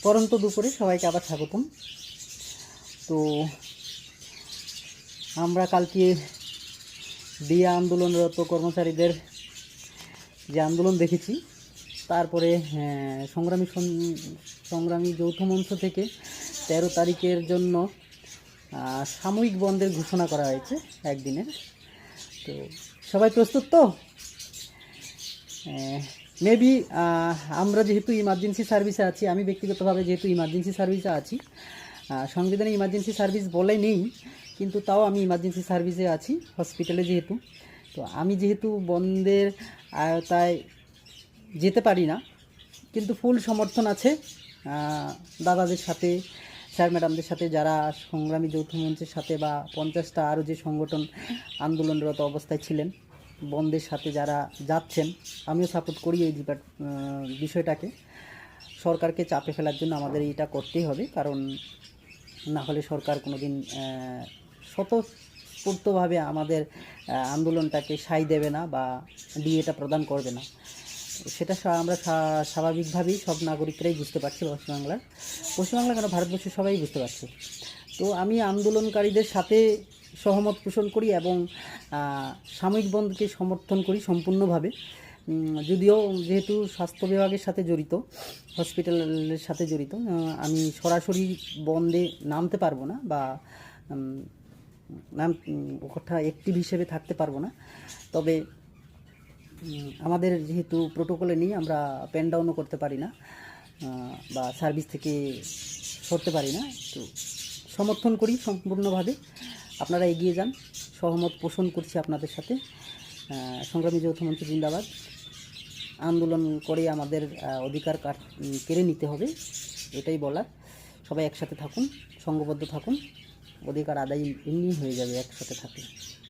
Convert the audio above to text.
পরন্ত দুপুরে সবাইকে আবার স্বাগতম। তো আমরা কালকে ডিএ আন্দোলনরত কর্মচারীদের যে আন্দোলন দেখেছি, তারপরে সংগ্রামী যৌথ মঞ্চ থেকে 13 তারিখের জন্য সাময়িক বন্ধের ঘোষণা করা হয়েছে একদিনের। তো সবাই প্রস্তুত তো? মেবি আমরা যেহেতু ইমার্জেন্সি সার্ভিসে আছি, আমি ব্যক্তিগতভাবে যেহেতু ইমার্জেন্সি সার্ভিসে আছি, সংবিধানে ইমার্জেন্সি সার্ভিস বলে নেই, কিন্তু তাও আমি ইমার্জেন্সি সার্ভিসে আছি হসপিটালে যেহেতু। তো আমি যেহেতু বন্ধের আয়তায় যেতে পারি না, কিন্তু ফুল সমর্থন আছে দাদাদের সাথে, স্যার ম্যাডামদের সাথে, যারা সংগ্রামী যৌথ মঞ্চের সাথে বা 50টা আরও যে সংগঠন আন্দোলনরত অবস্থায় ছিলেন, বন্ধের সাথে যারা যাচ্ছেন, আমিও সাপোর্ট করি এই বিষয়টাকে। সরকারকে চাপে ফেলার জন্য আমাদের এটা করতেই হবে, কারণ না হলে সরকার কোনো দিন স্বতঃস্ফূর্তভাবে আমাদের আন্দোলনটাকে সায় দেবে না বা ডিএটা প্রদান করবে না। সেটা আমরা স্বাভাবিকভাবেই সব নাগরিকরাই বুঝতে পারছি। পশ্চিমবাংলা কেন, ভারতবর্ষের সবাই বুঝতে পারছে। তো আমি আন্দোলনকারীদের সাথে সহমত পোষণ করি এবং সাময়িক বন্ধকে সমর্থন করি সম্পূর্ণভাবে। যদিও যেহেতু স্বাস্থ্য বিভাগের সাথে জড়িত, হসপিটালের সাথে জড়িত, আমি সরাসরি বন্ধে নামতে পারবো না বা ওটা অ্যাক্টিভ হিসেবে থাকতে পারবো না। তবে আমাদের যেহেতু প্রোটোকলে নেই, আমরা পেন ডাউনও করতে পারি না বা সার্ভিস থেকে সরতে পারি না। তো সমর্থন করি সম্পূর্ণভাবে, আপনারা এগিয়ে যান, সহমত পোষণ করছি আপনাদের সাথে। সংগ্রামী যৌথ মঞ্চ জিন্দাবাদ। আন্দোলন করে আমাদের অধিকার কেড়ে নিতে হবে, এটাই বলার। সবাই একসাথে থাকুন, সংঘবদ্ধ থাকুন, অধিকার আদায় এমনি হয়ে যাবে একসাথে থাকলে।